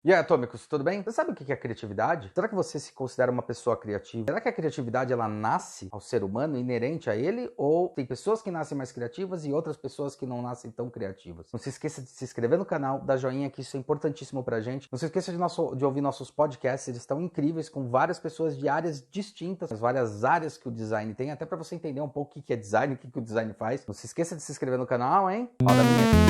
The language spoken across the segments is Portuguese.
E aí, Atômicos, tudo bem? Você sabe o que é criatividade? Será que você se considera uma pessoa criativa? Será que a criatividade ela nasce ao ser humano, inerente a ele? Ou tem pessoas que nascem mais criativas e outras pessoas que não nascem tão criativas? Não se esqueça de se inscrever no canal, dar joinha, que isso é importantíssimo pra gente. Não se esqueça de ouvir nossos podcasts, eles estão incríveis, com várias pessoas de áreas distintas, as várias áreas que o design tem, até pra você entender um pouco o que é design, o que o design faz. Não se esqueça de se inscrever no canal, hein? Roda a vinheta.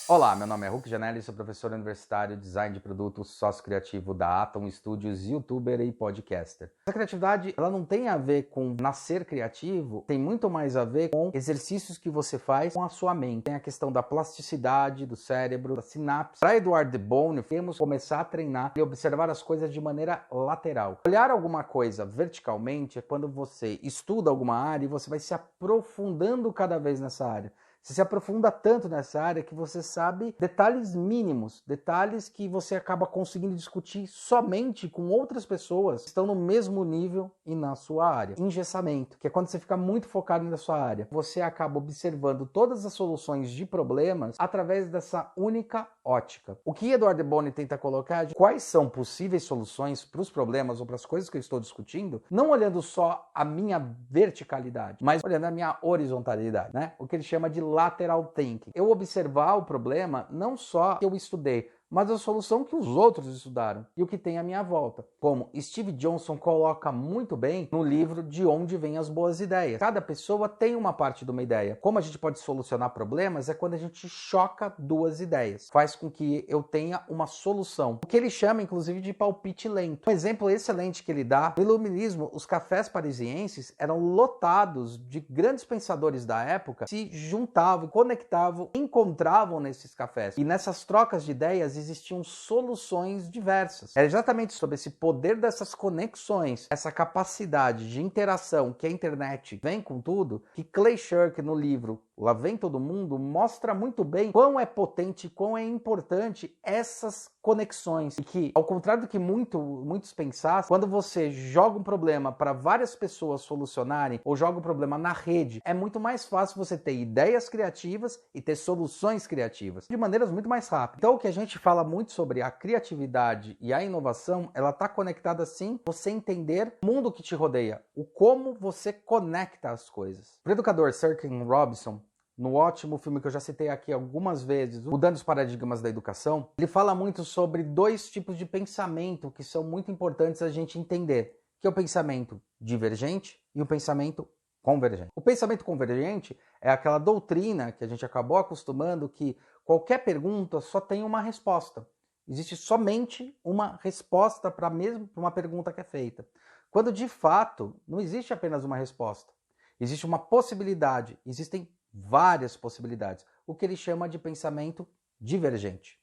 Olá, meu nome é Hulk Janelli, sou professor universitário, design de produto, sócio criativo da Atom Studios, youtuber e podcaster. Essa criatividade, ela não tem a ver com nascer criativo, tem muito mais a ver com exercícios que você faz com a sua mente. Tem a questão da plasticidade do cérebro, da sinapse. Para Edward de Bono, temos que começar a treinar e observar as coisas de maneira lateral. Olhar alguma coisa verticalmente é quando você estuda alguma área e você vai se aprofundando cada vez nessa área. Você se aprofunda tanto nessa área que você sabe detalhes mínimos, detalhes que você acaba conseguindo discutir somente com outras pessoas que estão no mesmo nível e na sua área. Engessamento, que é quando você fica muito focado na sua área. Você acaba observando todas as soluções de problemas através dessa única ótica. O que Edward de Bono tenta colocar é de quais são possíveis soluções para os problemas ou para as coisas que eu estou discutindo, não olhando só a minha verticalidade, mas olhando a minha horizontalidade, né? O que ele chama de lateral thinking. Eu observar o problema não só que eu estudei, mas a solução que os outros estudaram e o que tem à minha volta. Como Steve Johnson coloca muito bem no livro De Onde Vêm as Boas Ideias. Cada pessoa tem uma parte de uma ideia. Como a gente pode solucionar problemas é quando a gente choca duas ideias. Faz com que eu tenha uma solução. O que ele chama, inclusive, de palpite lento. Um exemplo excelente que ele dá, no iluminismo, os cafés parisienses eram lotados de grandes pensadores da época, se juntavam, conectavam, encontravam nesses cafés. E nessas trocas de ideias existiam soluções diversas. É exatamente sobre esse poder dessas conexões, essa capacidade de interação que a internet vem com tudo, que Clay Shirk no livro Lá Vem Todo Mundo mostra muito bem quão é potente, quão é importante essas conexões. E que, ao contrário do que muitos pensassem, quando você joga um problema para várias pessoas solucionarem ou joga um problema na rede, é muito mais fácil você ter ideias criativas e ter soluções criativas de maneiras muito mais rápidas. Então, o que a gente fala muito sobre a criatividade e a inovação, ela está conectada sim, você entender o mundo que te rodeia, o como você conecta as coisas. O educador Sir Ken Robinson, no ótimo filme que eu já citei aqui algumas vezes, Mudando os Paradigmas da Educação, ele fala muito sobre dois tipos de pensamento que são muito importantes a gente entender, que é o pensamento divergente e o pensamento convergente. O pensamento convergente é aquela doutrina que a gente acabou acostumando que qualquer pergunta só tem uma resposta. Existe somente uma resposta para uma pergunta que é feita. Quando de fato não existe apenas uma resposta. Existe uma possibilidade, existem várias possibilidades, o que ele chama de pensamento divergente.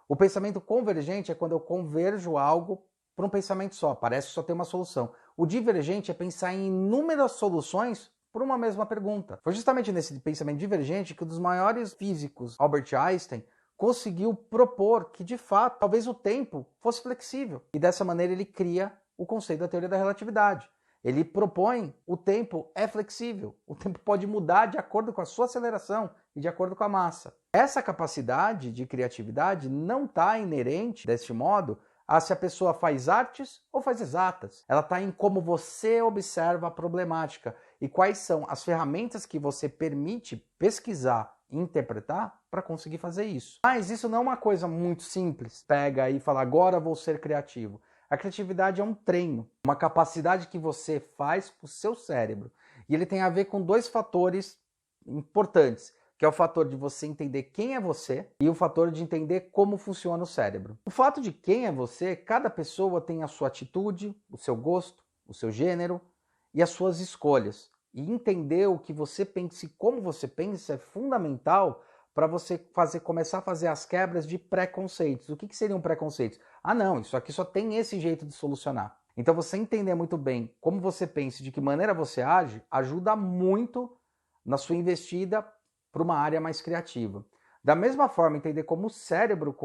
O pensamento convergente é quando eu converjo algo para um pensamento só, parece que só tem uma solução. O divergente é pensar em inúmeras soluções para uma mesma pergunta. Foi justamente nesse pensamento divergente que um dos maiores físicos, Albert Einstein, conseguiu propor que, de fato, talvez o tempo fosse flexível. E dessa maneira ele cria o conceito da teoria da relatividade. Ele propõe o tempo é flexível, o tempo pode mudar de acordo com a sua aceleração e de acordo com a massa. Essa capacidade de criatividade não está inerente, deste modo, a se a pessoa faz artes ou faz exatas. Ela está em como você observa a problemática e quais são as ferramentas que você permite pesquisar e interpretar para conseguir fazer isso. Mas isso não é uma coisa muito simples. Pega e fala, agora vou ser criativo. A criatividade é um treino, uma capacidade que você faz com o seu cérebro. E ele tem a ver com dois fatores importantes, que é o fator de você entender quem é você e o fator de entender como funciona o cérebro. O fato de quem é você, cada pessoa tem a sua atitude, o seu gosto, o seu gênero e as suas escolhas. E entender o que você pensa e como você pensa é fundamental para você começar a fazer as quebras de preconceitos. O que seriam preconceitos? Ah não, isso aqui só tem esse jeito de solucionar. Então você entender muito bem como você pensa e de que maneira você age, ajuda muito na sua investida para uma área mais criativa. Da mesma forma, entender como o cérebro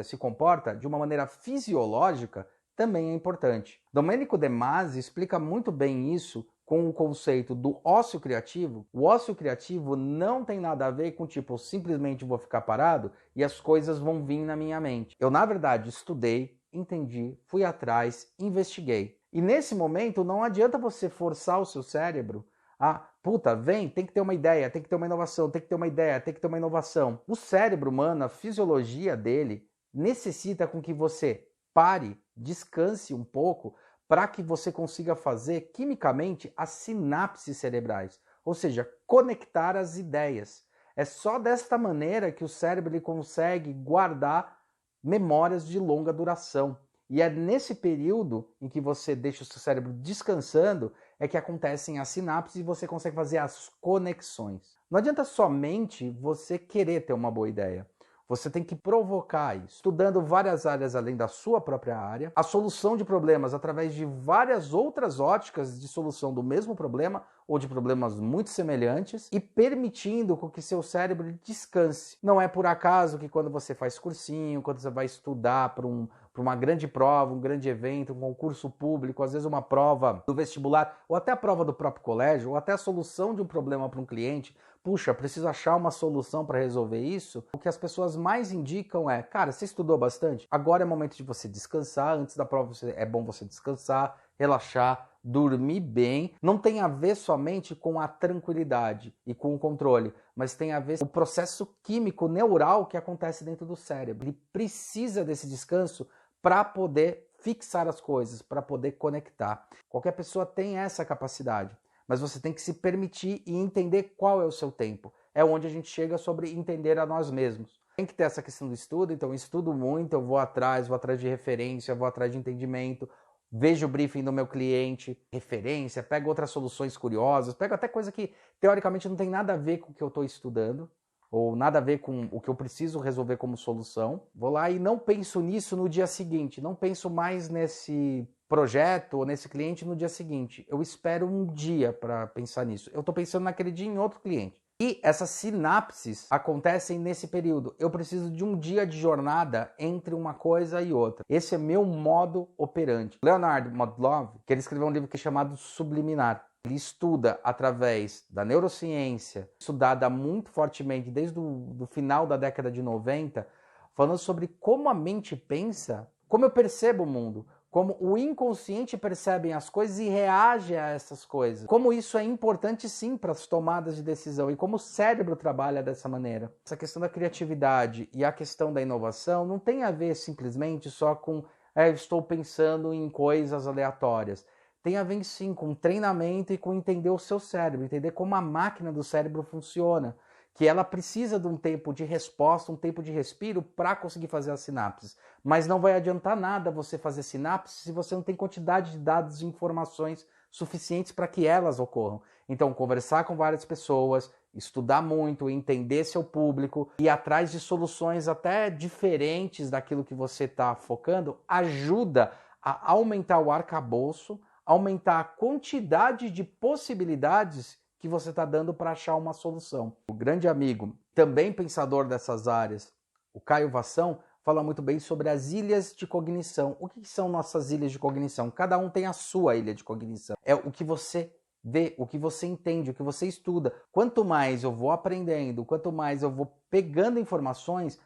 se comporta de uma maneira fisiológica também é importante. Domenico De Masi explica muito bem isso com o conceito do ócio criativo, o ócio criativo não tem nada a ver com tipo, eu simplesmente vou ficar parado e as coisas vão vir na minha mente. Eu, na verdade, estudei, entendi, fui atrás, investiguei. E nesse momento não adianta você forçar o seu cérebro a, puta, vem, tem que ter uma ideia, tem que ter uma inovação, tem que ter uma ideia, tem que ter uma inovação. O cérebro humano, a fisiologia dele, necessita com que você pare, descanse um pouco, para que você consiga fazer quimicamente as sinapses cerebrais, ou seja, conectar as ideias. É só desta maneira que o cérebro ele consegue guardar memórias de longa duração. E é nesse período em que você deixa o seu cérebro descansando é que acontecem as sinapses e você consegue fazer as conexões. Não adianta somente você querer ter uma boa ideia. Você tem que provocar isso, estudando várias áreas além da sua própria área, a solução de problemas através de várias outras óticas de solução do mesmo problema ou de problemas muito semelhantes e permitindo com que seu cérebro descanse. Não é por acaso que quando você faz cursinho, quando você vai estudar para uma grande prova, um grande evento, um concurso público, às vezes uma prova do vestibular, ou até a prova do próprio colégio, ou até a solução de um problema para um cliente, puxa, preciso achar uma solução para resolver isso, o que as pessoas mais indicam é, cara, você estudou bastante? Agora é momento de você descansar, antes da prova é bom você descansar, relaxar, dormir bem. Não tem a ver somente com a tranquilidade e com o controle, mas tem a ver com o processo químico neural que acontece dentro do cérebro. Ele precisa desse descanso para poder fixar as coisas, para poder conectar. Qualquer pessoa tem essa capacidade, mas você tem que se permitir e entender qual é o seu tempo. É onde a gente chega sobre entender a nós mesmos. Tem que ter essa questão do estudo, então eu estudo muito, eu vou atrás de referência, vou atrás de entendimento, vejo o briefing do meu cliente, referência, pego outras soluções curiosas, pego até coisa que teoricamente não tem nada a ver com o que eu estou estudando, ou nada a ver com o que eu preciso resolver como solução. Vou lá e não penso nisso no dia seguinte, não penso mais nesse projeto ou nesse cliente no dia seguinte. Eu espero um dia para pensar nisso. Eu estou pensando naquele dia em outro cliente. E essas sinapses acontecem nesse período. Eu preciso de um dia de jornada entre uma coisa e outra. Esse é meu modo operante. Leonard Modlov, que ele escreveu um livro que é chamado Subliminar. Ele estuda através da neurociência, estudada muito fortemente desde o final da década de 90, falando sobre como a mente pensa, como eu percebo o mundo, como o inconsciente percebe as coisas e reage a essas coisas. Como isso é importante sim para as tomadas de decisão e como o cérebro trabalha dessa maneira. Essa questão da criatividade e a questão da inovação não tem a ver simplesmente só com estou pensando em coisas aleatórias. Tem a ver sim com treinamento e com entender o seu cérebro, entender como a máquina do cérebro funciona, que ela precisa de um tempo de resposta, um tempo de respiro para conseguir fazer as sinapses. Mas não vai adiantar nada você fazer sinapses se você não tem quantidade de dados e informações suficientes para que elas ocorram. Então, conversar com várias pessoas, estudar muito, entender seu público, ir atrás de soluções até diferentes daquilo que você está focando, ajuda a aumentar o arcabouço, aumentar a quantidade de possibilidades que você está dando para achar uma solução. O grande amigo, também pensador dessas áreas, o Caio Vassão, fala muito bem sobre as ilhas de cognição. O que são nossas ilhas de cognição? Cada um tem a sua ilha de cognição. É o que você vê, o que você entende, o que você estuda. Quanto mais eu vou aprendendo, quanto mais eu vou pegando informações,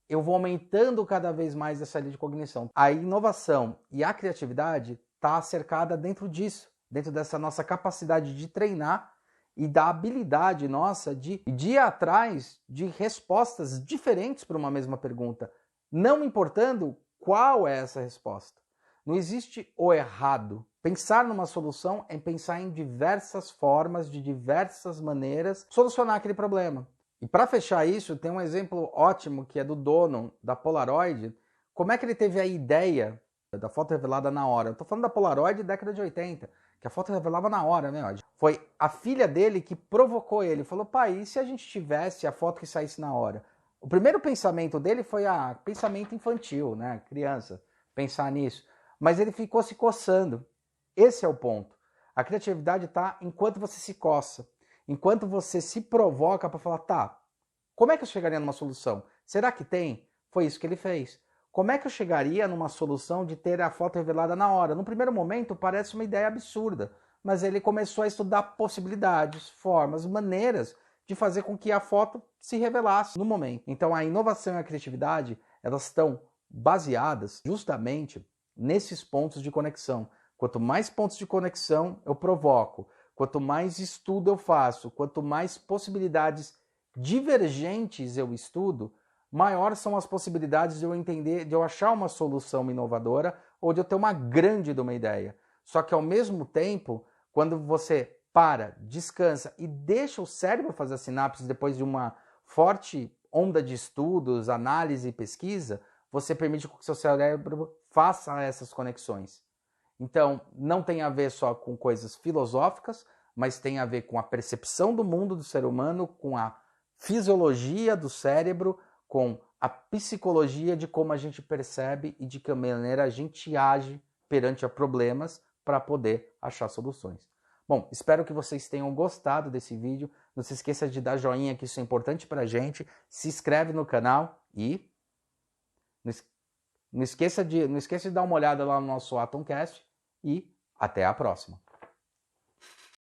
eu vou aumentando cada vez mais essa ilha de cognição. A inovação e a criatividade está cercada dentro disso, dentro dessa nossa capacidade de treinar e da habilidade nossa de ir atrás de respostas diferentes para uma mesma pergunta, não importando qual é essa resposta. Não existe o errado. Pensar numa solução é pensar em diversas formas, de diversas maneiras, solucionar aquele problema. E para fechar isso, tem um exemplo ótimo que é do dono da Polaroid. Como é que ele teve a ideia da foto revelada na hora? Eu tô falando da Polaroid década de 80, que a foto revelava na hora, né? Foi a filha dele que provocou ele. Falou, pai, e se a gente tivesse a foto que saísse na hora? O primeiro pensamento dele foi, pensamento infantil, né? Criança, pensar nisso. Mas ele ficou se coçando. Esse é o ponto. A criatividade está enquanto você se coça. Enquanto você se provoca para falar, tá, como é que eu chegaria numa solução? Será que tem? Foi isso que ele fez. Como é que eu chegaria numa solução de ter a foto revelada na hora? No primeiro momento parece uma ideia absurda. mas ele começou a estudar possibilidades, formas, maneiras de fazer com que a foto se revelasse no momento. Então a inovação e a criatividade, elas estão baseadas justamente nesses pontos de conexão. Quanto mais pontos de conexão eu provoco, quanto mais estudo eu faço, quanto mais possibilidades divergentes eu estudo, maiores são as possibilidades de eu entender, de eu achar uma solução inovadora ou de eu ter uma grande de uma ideia. Só que ao mesmo tempo, quando você para, descansa e deixa o cérebro fazer as sinapses depois de uma forte onda de estudos, análise e pesquisa, você permite que o seu cérebro faça essas conexões. Então, não tem a ver só com coisas filosóficas, mas tem a ver com a percepção do mundo do ser humano, com a fisiologia do cérebro, com a psicologia de como a gente percebe e de que maneira a gente age perante a problemas para poder achar soluções. Bom, espero que vocês tenham gostado desse vídeo. Não se esqueça de dar joinha, que isso é importante para a gente. Se inscreve no canal e não esqueça de dar uma olhada lá no nosso Atomcast e até a próxima.